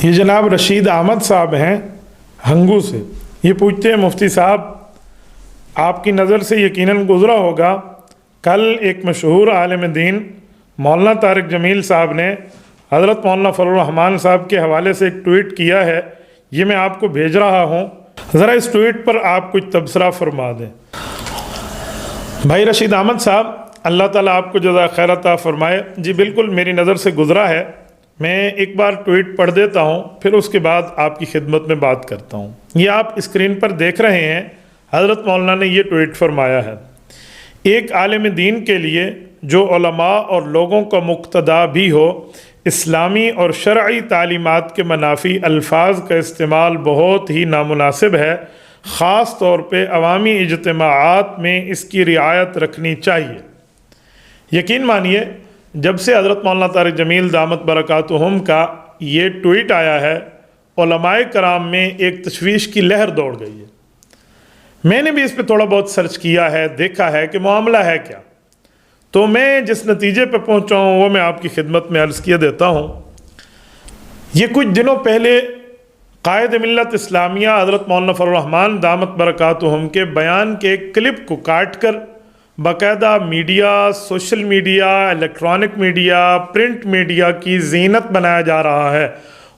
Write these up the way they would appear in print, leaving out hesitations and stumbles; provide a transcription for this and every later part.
یہ جناب رشید احمد صاحب ہیں ہنگو سے. یہ پوچھتے ہیں مفتی صاحب آپ کی نظر سے یقیناً گزرا ہوگا کل ایک مشہور عالم دین مولانا طارق جمیل صاحب نے حضرت مولانا فضل الرحمان صاحب کے حوالے سے ایک ٹویٹ کیا ہے. یہ میں آپ کو بھیج رہا ہوں, ذرا اس ٹویٹ پر آپ کچھ تبصرہ فرما دیں. بھائی رشید احمد صاحب, اللہ تعالیٰ آپ کو جزائے خیر عطا فرمائے. جی بالکل میری نظر سے گزرا ہے. میں ایک بار ٹویٹ پڑھ دیتا ہوں, پھر اس کے بعد آپ کی خدمت میں بات کرتا ہوں. یہ آپ اسکرین پر دیکھ رہے ہیں, حضرت مولانا نے یہ ٹویٹ فرمایا ہے. ایک عالم دین کے لیے جو علماء اور لوگوں کا مقتدا بھی ہو, اسلامی اور شرعی تعلیمات کے منافی الفاظ کا استعمال بہت ہی نامناسب ہے. خاص طور پہ عوامی اجتماعات میں اس کی رعایت رکھنی چاہیے. یقین مانیے جب سے حضرت مولانا طارق جمیل دامت برکاتہم کا یہ ٹویٹ آیا ہے, علماء کرام میں ایک تشویش کی لہر دوڑ گئی ہے. میں نے بھی اس پہ تھوڑا بہت سرچ کیا ہے, دیکھا ہے کہ معاملہ ہے کیا. تو میں جس نتیجے پہ پہنچا ہوں وہ میں آپ کی خدمت میں عرض کیے دیتا ہوں. یہ کچھ دنوں پہلے قائد ملت اسلامیہ حضرت مولانا فضل الرحمان دامت برکاتہم کے بیان کے ایک کلپ کو کاٹ کر باقاعدہ media, social media, electronic media, print media کی زینت بنایا جا رہا ہے,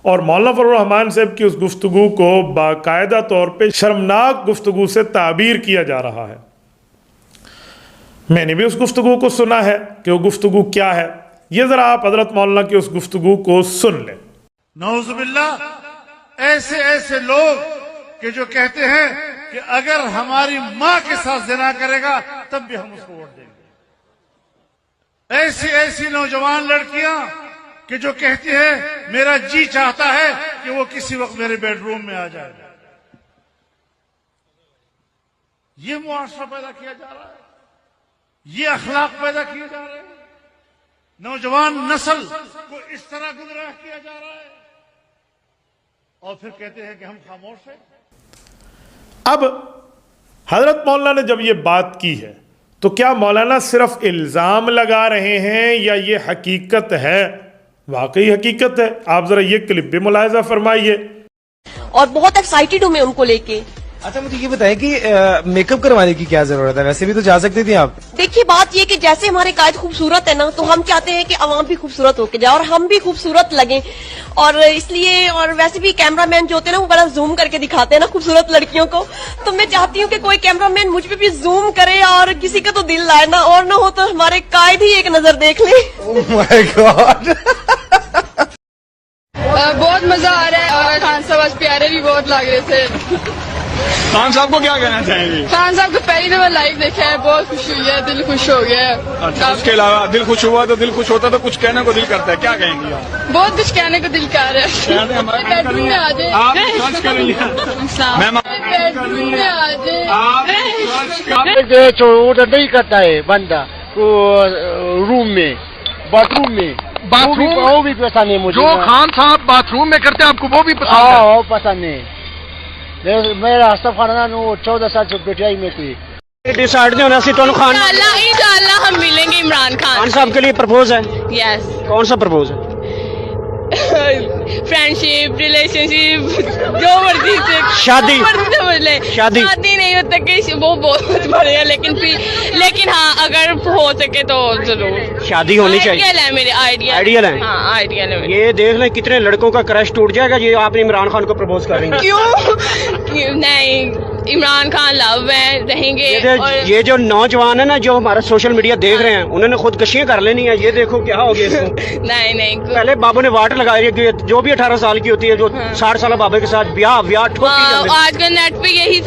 اور مولانا فضل الرحمان صاحب کی اس گفتگو کو باقاعدہ طور پہ شرمناک گفتگو سے تعبیر کیا جا رہا ہے. میں نے بھی اس گفتگو کو سنا ہے کہ وہ گفتگو کیا ہے. یہ ذرا آپ حضرت مولانا کی اس گفتگو کو سن لیں. نعوذ باللہ, ایسے لوگ کہ جو کہتے ہیں کہ اگر ہماری ماں کے ساتھ زنا کرے گا تب بھی ہم اس کو ووٹ دیں گے. ایسی نوجوان لڑکیاں کہ جو کہتی ہیں میرا جی چاہتا ہے کہ وہ کسی وقت میرے بیڈ روم میں آ جائے. یہ معاشرہ پیدا کیا جا رہا ہے, یہ اخلاق پیدا کیے جا رہے ہیں. نوجوان نسل کو اس طرح گمراہ کیا جا رہا ہے, اور پھر کہتے ہیں کہ ہم خاموش ہیں. اب حضرت مولانا نے جب یہ بات کی ہے تو کیا مولانا صرف الزام لگا رہے ہیں یا یہ حقیقت ہے؟ واقعی حقیقت ہے. آپ ذرا یہ کلپ بھی ملاحظہ فرمائیے. اور بہت ایکسائٹیڈ ہوں میں ان کو لے کے. اچھا مجھے یہ بتائیں کہ میک اپ کروانے کی کیا ضرورت ہے؟ ویسے بھی تو جا سکتی تھی آپ. دیکھیے بات یہ کہ جیسے ہمارے قائد خوبصورت ہے نا, تو ہم چاہتے ہیں کہ عوام بھی خوبصورت ہو کے جائے اور ہم بھی خوبصورت لگیں, اور اس لیے, اور ویسے بھی کیمرہ مین جو ہوتے ہیں نا وہ بڑا زوم کر کے دکھاتے ہیں نا خوبصورت لڑکیوں کو, تو میں چاہتی ہوں کہ کوئی کیمرہ مین مجھ پہ بھی زوم کرے اور کسی کا تو دل لائے نا, اور نہ ہو تو ہمارے قائد ہی ایک نظر دیکھ لیں. Oh my God. بہت مزہ آ رہا ہے, اور خان صاحب آج پیارے بھی بہت لگ رہے تھے. خان صاحب کو کیا کہنا چاہیں گے؟ خان صاحب کو پہلی دفعہ لائیو دیکھا ہے, بہت خوشی ہوئی ہے, دل خوش ہو گیا ہے. اچھا, اس کے علاوہ دل خوش ہوا تو دل خوش ہوتا تو کچھ کہنے کو دل کرتا ہے, کیا کہیں گے آپ؟ بہت کچھ کہنے کو دل کر رہا ہے. بیڈ روم میں آ جائے, آپ سرچ کر لیجیے. بیڈ روم میں آ جائے. آرڈر نہیں کرتا ہے بندہ روم میں, باتھ روم میں. وہ بھی پسند ہے مجھے. جو خان صاحب باتھ روم میں کرتے ہیں آپ کو وہ بھی پسند ہے؟ وہ پسند ہے. میرا سب خاندان 14 سال سے پٹیائی میں تھی. ڈیسائڈ نہیں ہونا سی تو خان انشاءاللہ ہم ملیں گے عمران خان صاحب کے لیے پرپوز ہے. یس. کون سا پرپوز ہے؟ فرینڈشپ, ریلیشن شپ, جو مرضی سے. شادی نہیں ہوتا کہ وہ بہت بڑے ہیں, لیکن ہاں اگر ہو سکے تو ضرور شادی ہونی چاہیے. آئیڈیل ہے میرے, آئیڈیل ہے. ہاں آئیڈیل ہے. یہ دیکھ لیں کتنے لڑکوں کا کرش ٹوٹ جائے گا یہ آپ نے عمران خان کو پرپوز کر رہی ہیں. کیوں نہیں, عمران خان لو ہے, رہیں گے. یہ جو نوجوان ہے نا جو ہمارا سوشل میڈیا دیکھ رہے ہیں, انہوں نے خودکشیاں کر لینی ہے. یہ دیکھو کیا ہو گیا اس کو. نہیں پہلے بابو نے واٹ لگائی, جو بھی 18 سال کی ہوتی ہے, جو 60 سالہ بابے کے ساتھ بیاہ آج کل نیٹ پہ یہی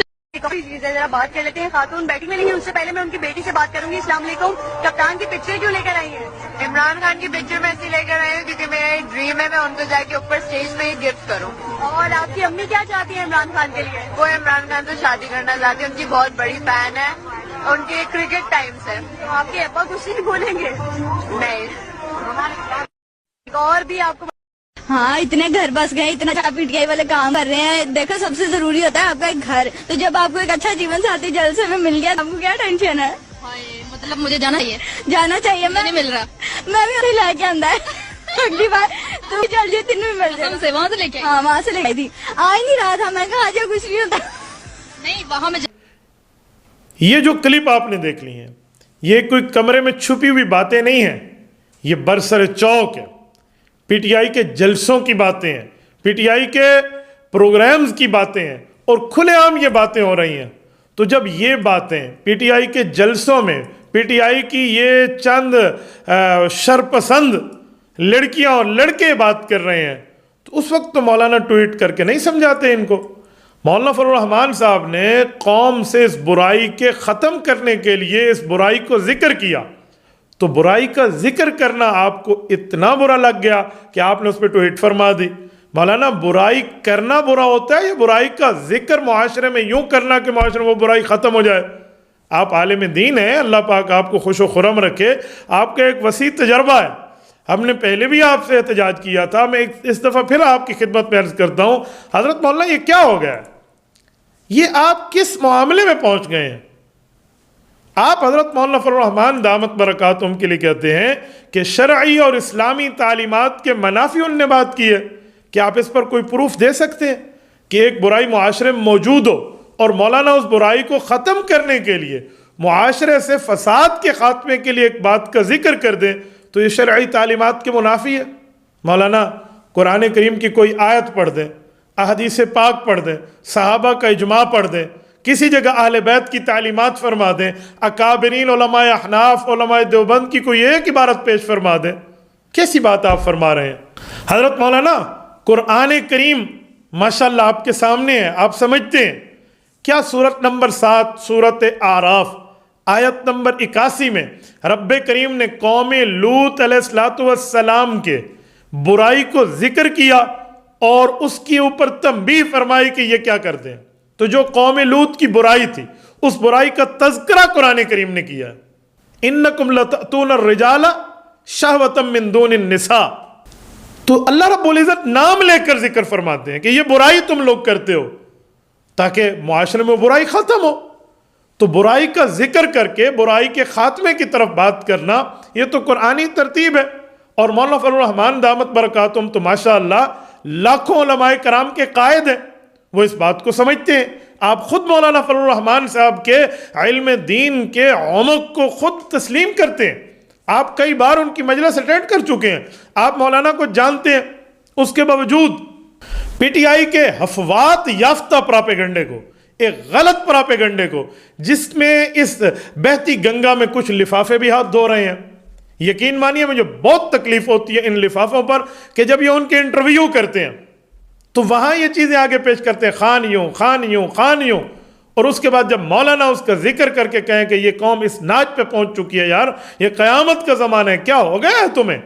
ذرا بات کر لیتے ہیں. خاتون بیٹھی ملیں گی, اس سے پہلے میں ان کی بیٹی سے بات کروں گی. السلام علیکم. کپتان کی پکچر کیوں لے کر آئی ہیں؟ عمران خان کی پکچر میں ایسی لے کر آئی ہوں کیونکہ میرا ایک ڈریم ہے میں ان کو جا کے اوپر اسٹیج پہ ہی گفٹ کروں. اور آپ کی امی کیا چاہتی ہیں عمران خان کے لیے؟ وہ عمران خان سے شادی کرنا چاہتی ہے, ان کی بہت بڑی فین ہے, ان کے کرکٹ ٹائمز ہے. آپ کے ابا کچھ نہیں بولیں گے؟ نہیں. اور بھی آپ کو ہاں اتنے گھر بس گئے, اتنا چا پیٹ گئے والے کام کر رہے ہیں. دیکھو سب سے ضروری ہوتا ہے آپ کا ایک گھر, تو جب آپ کو ایک اچھا جیون ساتھی جلد سے میں مل گیا آپ کو کیا ٹینشن ہے؟ مطلب مجھے جانا چاہیے. جانا چاہیے. میں نہیں مل رہا, میں بھی ابھی لے کے آندا ہے. اگلی بار تو چل جائے تین بھی مل جائے وہاں سے لے کے ہاں وہاں سے لے گئی تھی, آ ہی نہیں رہا تھا. میں کہا آج کچھ نہیں ہوتا. نہیں وہاں میں یہ جو کلپ آپ نے دیکھ لی ہیں یہ کوئی کمرے میں چھپی ہوئی باتیں نہیں ہیں, یہ برسر چوک ہے. پی ٹی آئی کے جلسوں کی باتیں ہیں, پی ٹی آئی کے پروگرامز کی باتیں ہیں, اور کھلے عام یہ باتیں ہو رہی ہیں. تو جب یہ باتیں پی ٹی آئی کے جلسوں میں پی ٹی آئی کی یہ چند شرپسند لڑکیاں اور لڑکے بات کر رہے ہیں, تو اس وقت تو مولانا ٹویٹ کر کے نہیں سمجھاتے ان کو. مولانا فضل الرحمان صاحب نے قوم سے اس برائی کے ختم کرنے کے لیے اس برائی کو ذکر کیا, تو برائی کا ذکر کرنا آپ کو اتنا برا لگ گیا کہ آپ نے اس پہ ٹویٹ فرما دی. مولانا برائی کرنا برا ہوتا ہے یا برائی کا ذکر معاشرے میں یوں کرنا کہ معاشرے میں وہ برائی ختم ہو جائے؟ آپ عالم دین ہیں, اللہ پاک آپ کو خوش و خرم رکھے, آپ کا ایک وسیع تجربہ ہے. ہم نے پہلے بھی آپ سے احتجاج کیا تھا, میں اس دفعہ پھر آپ کی خدمت میں عرض کرتا ہوں, حضرت مولانا یہ کیا ہو گیا ہے؟ یہ آپ کس معاملے میں پہنچ گئے ہیں؟ آپ حضرت مولانا فضل الرحمان دامت برکاتہم کے لیے کہتے ہیں کہ شرعی اور اسلامی تعلیمات کے منافی ان نے بات کی ہے. کہ آپ اس پر کوئی پروف دے سکتے ہیں کہ ایک برائی معاشرے میں موجود ہو اور مولانا اس برائی کو ختم کرنے کے لیے, معاشرے سے فساد کے خاتمے کے لیے ایک بات کا ذکر کر دیں, تو یہ شرعی تعلیمات کے منافی ہے؟ مولانا قرآن کریم کی کوئی آیت پڑھ دیں, احادیث پاک پڑھ دیں, صحابہ کا اجماع پڑھ دیں, کسی جگہ اہل بیت کی تعلیمات فرما دیں, اکابرین علماء احناف علماء دیوبند کی کوئی ایک عبارت پیش فرما دیں, کیسی بات آپ فرما رہے ہیں؟ حضرت مولانا قرآن کریم ماشاءاللہ آپ کے سامنے ہے, آپ سمجھتے ہیں کیا؟ سورت نمبر 7 سورت اعراف آیت نمبر 81 میں رب کریم نے قوم لوط علیہ السلام کے برائی کو ذکر کیا اور اس کے اوپر تنبیہ فرمائی کہ یہ کیا کرتے ہیں. تو جو قوم لوط کی برائی تھی اس برائی کا تذکرہ قرآن کریم نے کیا. انکم لتأتون الرجال شہوۃ من دون النساء. تو اللہ رب العزت نام لے کر ذکر فرماتے ہیں کہ یہ برائی تم لوگ کرتے ہو تاکہ معاشرے میں برائی ختم ہو. تو برائی کا ذکر کر کے برائی کے خاتمے کی طرف بات کرنا یہ تو قرآنی ترتیب ہے. اور مولانا فضل الرحمان دامت برکاتہم تو ماشاءاللہ لاکھوں علماء کرام کے قائد ہیں, وہ اس بات کو سمجھتے ہیں. آپ خود مولانا فضل الرحمان صاحب کے علم دین کے عمق کو خود تسلیم کرتے ہیں. آپ کئی بار ان کی مجلس اٹینڈ کر چکے ہیں, آپ مولانا کو جانتے ہیں. اس کے باوجود پی ٹی آئی کے حفوات یافتہ پراپیگنڈے کو, ایک غلط پراپیگنڈے کو, جس میں اس بہتی گنگا میں کچھ لفافے بھی ہاتھ دھو رہے ہیں. یقین مانیے مجھے بہت تکلیف ہوتی ہے ان لفافوں پر کہ جب یہ ان کے انٹرویو کرتے ہیں تو وہاں یہ چیزیں آگے پیش کرتے ہیں, خان یوں خان یوں خان یوں, اور اس کے بعد جب مولانا اس کا ذکر کر کے کہیں کہ یہ قوم اس ناچ پہ پہنچ چکی ہے, یار یہ قیامت کا زمانہ ہے, کیا ہو گیا ہے تمہیں؟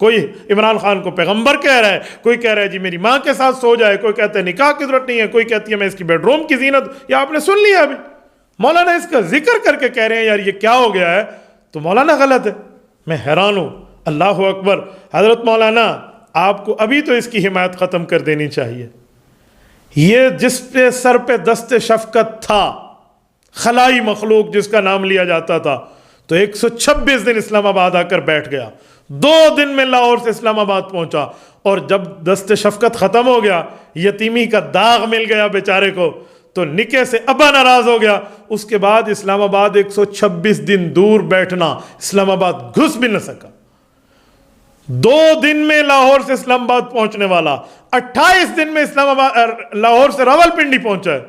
کوئی عمران خان کو پیغمبر کہہ رہا ہے, کوئی کہہ رہا ہے جی میری ماں کے ساتھ سو جائے, کوئی کہتا ہے نکاح کی ضرورت نہیں ہے, کوئی کہتی ہے میں اس کی بیڈ روم کی زینت. یہ آپ نے سن لیا ابھی, مولانا اس کا ذکر کر کے کہہ رہے ہیں یار یہ کیا ہو گیا ہے, تو مولانا غلط ہے. میں حیران ہوں. اللہ اکبر. حضرت مولانا آپ کو ابھی تو اس کی حمایت ختم کر دینی چاہیے. یہ جس پہ سر پہ دست شفقت تھا, خلائی مخلوق جس کا نام لیا جاتا تھا, تو 126 دن اسلام آباد آ کر بیٹھ گیا, 2 دن میں لاہور سے اسلام آباد پہنچا, اور جب دست شفقت ختم ہو گیا, یتیمی کا داغ مل گیا بیچارے کو, تو نکے سے ابا ناراض ہو گیا. اس کے بعد اسلام آباد 126 دن دور بیٹھنا, اسلام آباد گھس بھی نہ سکا. 2 دن میں لاہور سے اسلام آباد پہنچنے والا 28 دن میں اسلام آباد لاہور سے راولپنڈی پہنچا ہے.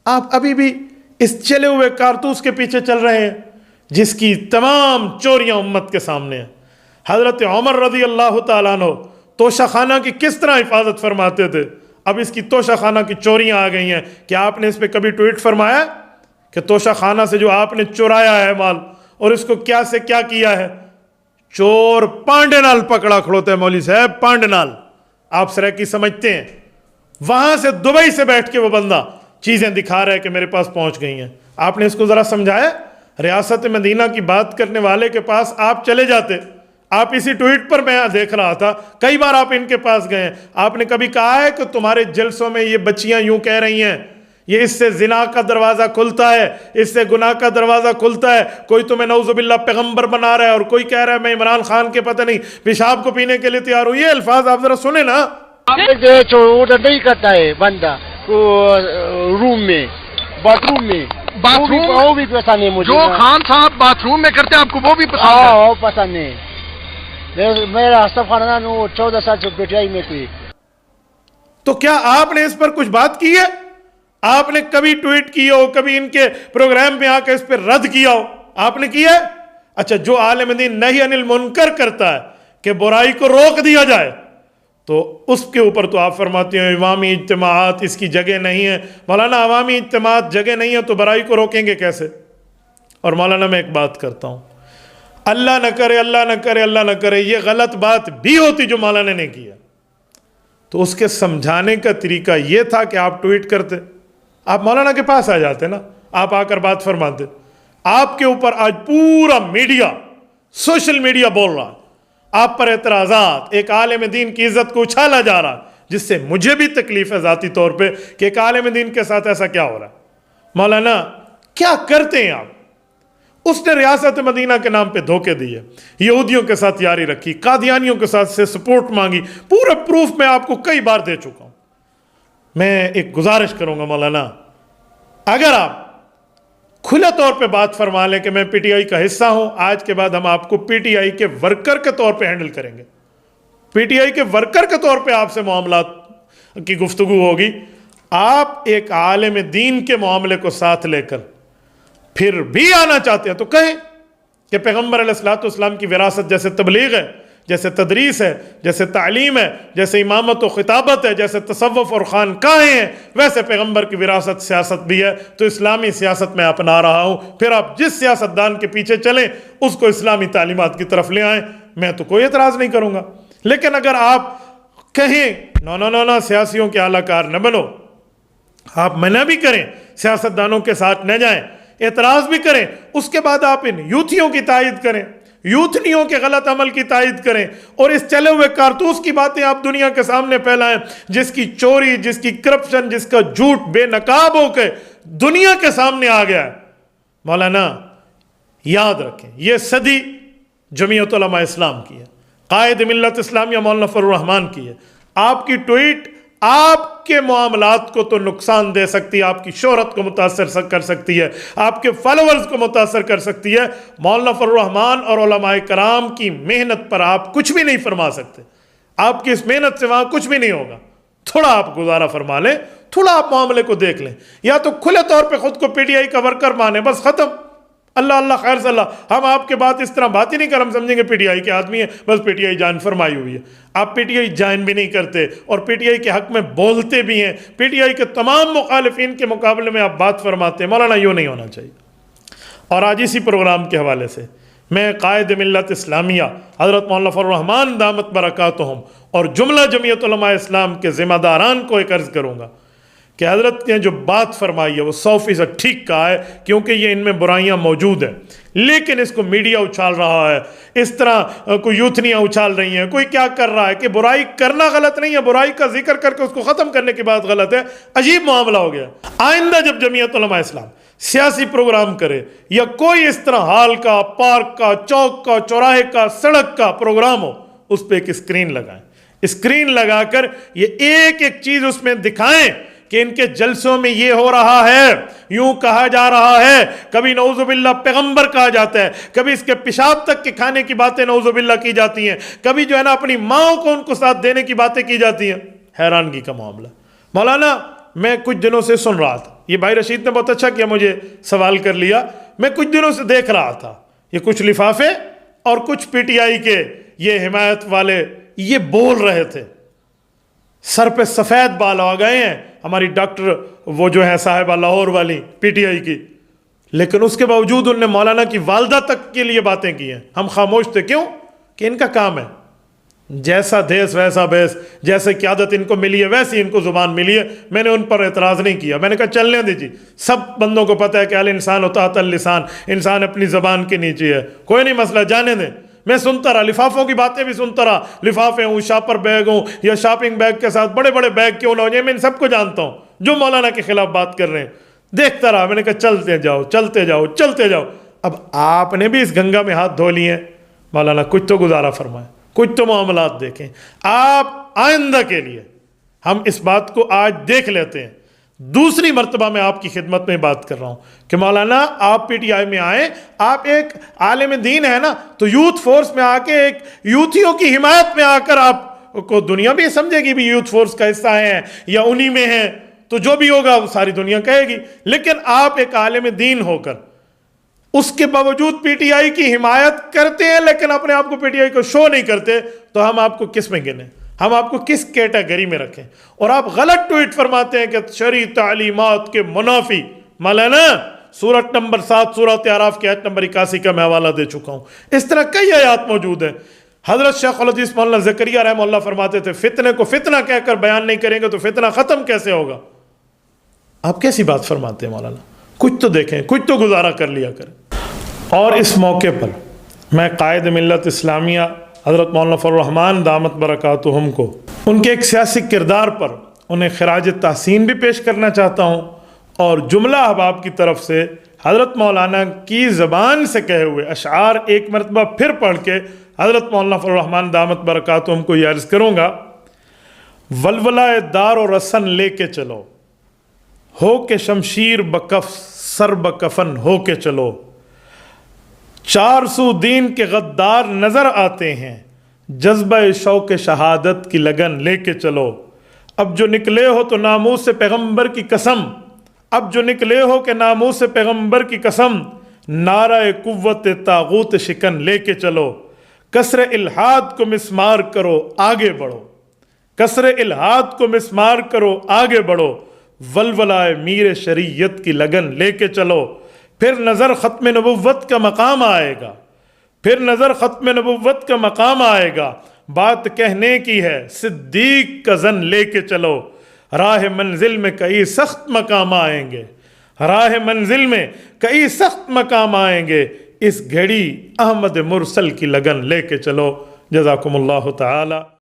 آپ ابھی بھی اس چلے ہوئے کارتوس کے پیچھے چل رہے ہیں جس کی تمام چوریاں امت کے سامنے ہیں. حضرت عمر رضی اللہ تعالیٰ عنہ توشہ خانہ کی کس طرح حفاظت فرماتے تھے, اب اس کی توشہ خانہ کی چوریاں آ گئی ہیں. کیا آپ نے اس پہ کبھی ٹویٹ فرمایا کہ توشہ خانہ سے جو آپ نے چورایا ہے مال اور اس کو کیا سے کیا کیا ہے؟ چور پانڈے نال پکڑا کھڑوتا ہے مولوی صاحب, پانڈے نال. آپ سریکی سمجھتے ہیں وہاں سے دبئی سے بیٹھ کے وہ بندہ چیزیں دکھا رہا ہے کہ میرے پاس پہنچ گئی ہیں. آپ نے اس کو ذرا سمجھایا؟ ریاست مدینہ کی بات کرنے والے کے پاس آپ چلے جاتے. آپ اسی ٹویٹ پر میں دیکھ رہا تھا, کئی بار آپ ان کے پاس گئے ہیں. آپ نے کبھی کہا ہے کہ تمہارے جلسوں میں یہ بچیاں یوں کہہ رہی ہیں یہ اس سے زنا کا دروازہ کھلتا ہے، اس سے گناہ کا دروازہ کھلتا ہے. کوئی تمہیں نعوذ باللہ پیغمبر بنا رہا ہے اور کوئی کہہ رہا ہے میں عمران خان کے پتہ نہیں پیشاب کو پینے کے لیے تیار ہوں. یہ الفاظ آپ ذرا سنیں نا. آرڈر نہیں کرتا ہے بندہ روم میں، باتھ روم میں، وہ بھی پسند ہے مجھے. جو خان صاحب باتھ روم میں کرتے ہیں آپ کو وہ بھی پسند ہے؟ وہ پسند ہے. میرا سب خاندان 14 سال سے پیٹیائی میں کوئی. تو کیا آپ نے اس پر کچھ بات کی ہے؟ آپ نے کبھی ٹویٹ کی ہو، کبھی ان کے پروگرام میں آ کے اس پر رد کیا ہو؟ آپ نے کیا ہے؟ اچھا، جو عالم دین نہی عن المنکر کرتا ہے کہ برائی کو روک دیا جائے، تو اس کے اوپر تو آپ فرماتے ہیں عوامی اجتماعات اس کی جگہ نہیں ہے. مولانا عوامی اجتماعات جگہ نہیں ہے تو برائی کو روکیں گے کیسے؟ اور مولانا میں ایک بات کرتا ہوں، اللہ نہ کرے اللہ نہ کرے اللہ نہ کرے یہ غلط بات بھی ہوتی جو مولانا نے کیا، تو اس کے سمجھانے کا طریقہ یہ تھا کہ آپ ٹویٹ کرتے، آپ مولانا کے پاس آ جاتے نا، آپ آ کر بات فرماتے. آپ کے اوپر آج پورا میڈیا، سوشل میڈیا بول رہا ہے، آپ پر اعتراضات، ایک عالم دین کی عزت کو اچھالا جا رہا ہے، جس سے مجھے بھی تکلیف ہے ذاتی طور پہ کہ ایک عالم دین کے ساتھ ایسا کیا ہو رہا ہے. مولانا کیا کرتے ہیں آپ؟ اس نے ریاست مدینہ کے نام پہ دھوکے دیے، یہودیوں کے ساتھ یاری رکھی، قادیانیوں کے ساتھ سے سپورٹ مانگی، پورا پروف میں آپ کو کئی بار دے چکا ہوں. میں ایک گزارش کروں گا مولانا، اگر آپ کھلے طور پہ بات فرما لیں کہ میں پی ٹی آئی کا حصہ ہوں، آج کے بعد ہم آپ کو پی ٹی آئی کے ورکر کے طور پہ ہینڈل کریں گے. پی ٹی آئی کے ورکر کے طور پہ آپ سے معاملات کی گفتگو ہوگی. آپ ایک عالم دین کے معاملے کو ساتھ لے کر پھر بھی آنا چاہتے ہیں تو کہیں کہ پیغمبر علیہ الصلوۃ والسلام کی وراثت جیسے تبلیغ ہے، جیسے تدریس ہے، جیسے تعلیم ہے، جیسے امامت و خطابت ہے، جیسے تصوف اور خانقاہیں ہیں، ویسے پیغمبر کی وراثت سیاست بھی ہے. تو اسلامی سیاست میں اپنا رہا ہوں، پھر آپ جس سیاستدان کے پیچھے چلیں اس کو اسلامی تعلیمات کی طرف لے آئیں، میں تو کوئی اعتراض نہیں کروں گا. لیکن اگر آپ کہیں نو سیاسیوں کے اعلی کار نہ بنو، آپ منع بھی کریں، سیاستدانوں کے ساتھ نہ جائیں، اعتراض بھی کریں، اس کے بعد آپ ان یوتھیوں کی تائید کریں، یوتھنیوں کے غلط عمل کی تائید کریں، اور اس چلے ہوئے کارتوس کی باتیں آپ دنیا کے سامنے پھیلائیں، جس کی چوری، جس کی کرپشن، جس کا جھوٹ بے نقاب ہو کے دنیا کے سامنے آ گیا ہے. مولانا یاد رکھیں، یہ صدی جمعیت علماء اسلام کی ہے، قائد ملت اسلامیہ مولانا فضل الرحمان کی ہے. آپ کی ٹویٹ آپ کے معاملات کو تو نقصان دے سکتی ہے، آپ کی شہرت کو متاثر کر سکتی ہے، آپ کے فالوورز کو متاثر کر سکتی ہے. مولانا فضل الرحمان اور علماء کرام کی محنت پر آپ کچھ بھی نہیں فرما سکتے. آپ کی اس محنت سے وہاں کچھ بھی نہیں ہوگا. تھوڑا آپ گزارا فرما لیں، تھوڑا آپ معاملے کو دیکھ لیں، یا تو کھلے طور پہ خود کو پی ٹی آئی کا ورکر مانیں، بس ختم. اللہ اللہ خیر صلی اللہ، ہم آپ کے بات اس طرح بات ہی نہیں کر، ہم سمجھیں گے پی ٹی آئی کے آدمی ہیں، بس پی ٹی آئی جان فرمائی ہوئی ہے. آپ پی ٹی آئی جائن بھی نہیں کرتے اور پی ٹی آئی کے حق میں بولتے بھی ہیں، پی ٹی آئی کے تمام مخالفین کے مقابلے میں آپ بات فرماتے ہیں. مولانا یوں نہیں ہونا چاہیے. اور آج اسی پروگرام کے حوالے سے میں قائد ملت اسلامیہ حضرت مولانا فضل الرحمان دامت برکاتہم اور جملہ جمعیت علماء اسلام کے ذمہ داران کو ایک عرض کروں گا کہ حضرت نے جو بات فرمائی ہے وہ 100% ٹھیک کہا ہے، کیونکہ یہ ان میں برائیاں موجود ہیں، لیکن اس کو میڈیا اچھال رہا ہے، اس طرح کوئی یوتھنیاں اچھال رہی ہیں، کوئی کیا کر رہا ہے کہ برائی کرنا غلط نہیں ہے، برائی کا ذکر کر کے اس کو ختم کرنے کی بات غلط ہے. عجیب معاملہ ہو گیا. آئندہ جب جمعیت علماء اسلام سیاسی پروگرام کرے یا کوئی اس طرح ہال کا، پارک کا، چوک کا، چوراہے کا، سڑک کا پروگرام ہو، اس پہ ایک اسکرین لگائیں. اسکرین لگا کر یہ ایک ایک چیز اس میں دکھائیں کہ ان کے جلسوں میں یہ ہو رہا ہے، یوں کہا جا رہا ہے، کبھی نعوذ باللہ پیغمبر کہا جاتا ہے، کبھی اس کے پیشاب تک کے کھانے کی باتیں نعوذ باللہ کی جاتی ہیں، کبھی جو ہے نا اپنی ماں کو ان کو ساتھ دینے کی باتیں کی جاتی ہیں. حیرانگی کا معاملہ. مولانا میں کچھ دنوں سے سن رہا تھا، یہ بھائی رشید نے بہت اچھا کیا مجھے سوال کر لیا، میں کچھ دنوں سے دیکھ رہا تھا یہ کچھ لفافے اور کچھ پی ٹی آئی کے یہ حمایت والے یہ بول رہے تھے، سر پہ سفید بال آ گئے ہیں ہماری ڈاکٹر وہ جو ہے صاحبہ لاہور والی پی ٹی آئی کی، لیکن اس کے باوجود ان نے مولانا کی والدہ تک کے لیے باتیں کی ہیں. ہم خاموش تھے، کیوں؟ کہ ان کا کام ہے، جیسا دیس ویسا بیس، جیسے قیادت ان کو ملی ہے ویسی ان کو زبان ملی ہے. میں نے ان پر اعتراض نہیں کیا، میں نے کہا چلنے دیجیے، سب بندوں کو پتہ ہے کہ الانسان تحت اللسان، انسان اپنی زبان کے نیچے ہے، کوئی نہیں مسئلہ، جانے دیں. میں سنتا رہا، لفافوں کی باتیں بھی سنتا رہا، لفافے ہوں، شاپر بیگ ہوں یا شاپنگ بیگ کے ساتھ بڑے بڑے بیگ کیوں نہ ہو، میں ان سب کو جانتا ہوں جو مولانا کے خلاف بات کر رہے ہیں. دیکھتا رہا. میں نے کہا چلتے جاؤ چلتے جاؤ چلتے جاؤ. اب آپ نے بھی اس گنگا میں ہاتھ دھو لیے ہیں. مولانا کچھ تو گزارا فرمائیں, کچھ تو معاملات دیکھیں. آپ آئندہ کے لیے ہم اس بات کو آج دیکھ لیتے ہیں. دوسری مرتبہ میں آپ کی خدمت میں بات کر رہا ہوں کہ مولانا آپ پی ٹی آئی میں آئیں, آپ ایک عالم دین ہے نا, تو یوتھ فورس میں آ کے ایک یوتھیوں کی حمایت میں آ کر آپ کو دنیا بھی سمجھے گی بھی یوتھ فورس کا حصہ ہیں یا انہی میں ہیں, تو جو بھی ہوگا وہ ساری دنیا کہے گی. لیکن آپ ایک عالم دین ہو کر اس کے باوجود پی ٹی آئی کی حمایت کرتے ہیں لیکن اپنے آپ کو پی ٹی آئی کو شو نہیں کرتے, تو ہم آپ کو کس میں گنیں, ہم آپ کو کس کیٹیگری میں رکھیں؟ اور آپ غلط ٹویٹ فرماتے ہیں کہ شرعی تعلیمات کے منافی. مولانا سورت نمبر 7 سورۃ اعراف کی آیت نمبر 81 کا میں حوالہ دے چکا ہوں. اس طرح کئی آیات موجود ہیں. حضرت شیخ الحدیث مولانا زکریہ رحمہ اللہ فرماتے تھے فتنے کو فتنہ کہہ کر بیان نہیں کریں گے تو فتنہ ختم کیسے ہوگا؟ آپ کیسی بات فرماتے ہیں مولانا؟ کچھ تو دیکھیں, کچھ تو گزارا کر لیا کریں. اور اس موقع پر میں قائد ملت اسلامیہ حضرت مولانا فضل الرحمان دامت برکاتہم کو ان کے ایک سیاسی کردار پر انہیں خراج تحسین بھی پیش کرنا چاہتا ہوں, اور جملہ احباب کی طرف سے حضرت مولانا کی زبان سے کہے ہوئے اشعار ایک مرتبہ پھر پڑھ کے حضرت مولانا فضل الرحمان دامت برکاتہم کو یہ عرض کروں گا. ولولہ دار و رسن لے کے چلو, ہو کے شمشیر بکف سر بکفن ہو کے چلو, 400 دین کے غدار نظر آتے ہیں, جذبہ شوق شہادت کی لگن لے کے چلو. اب جو نکلے ہو تو ناموس سے پیغمبر کی قسم, اب جو نکلے ہو کہ ناموس سے پیغمبر کی قسم, نعرہ قوت طاغوت شکن لے کے چلو. کسر الحاد کو مسمار کرو آگے بڑھو, کسر الحاد کو مسمار کرو آگے بڑھو. ولولائے میر شریعت کی لگن لے کے چلو. پھر نظر ختم نبوت کا مقام آئے گا, پھر نظر ختم نبوت کا مقام آئے گا. بات کہنے کی ہے صدیق کا زن لے کے چلو. راہ منزل میں کئی سخت مقام آئیں گے, راہ منزل میں کئی سخت مقام آئیں گے. اس گھڑی احمد مرسل کی لگن لے کے چلو. جزاکم اللہ تعالی.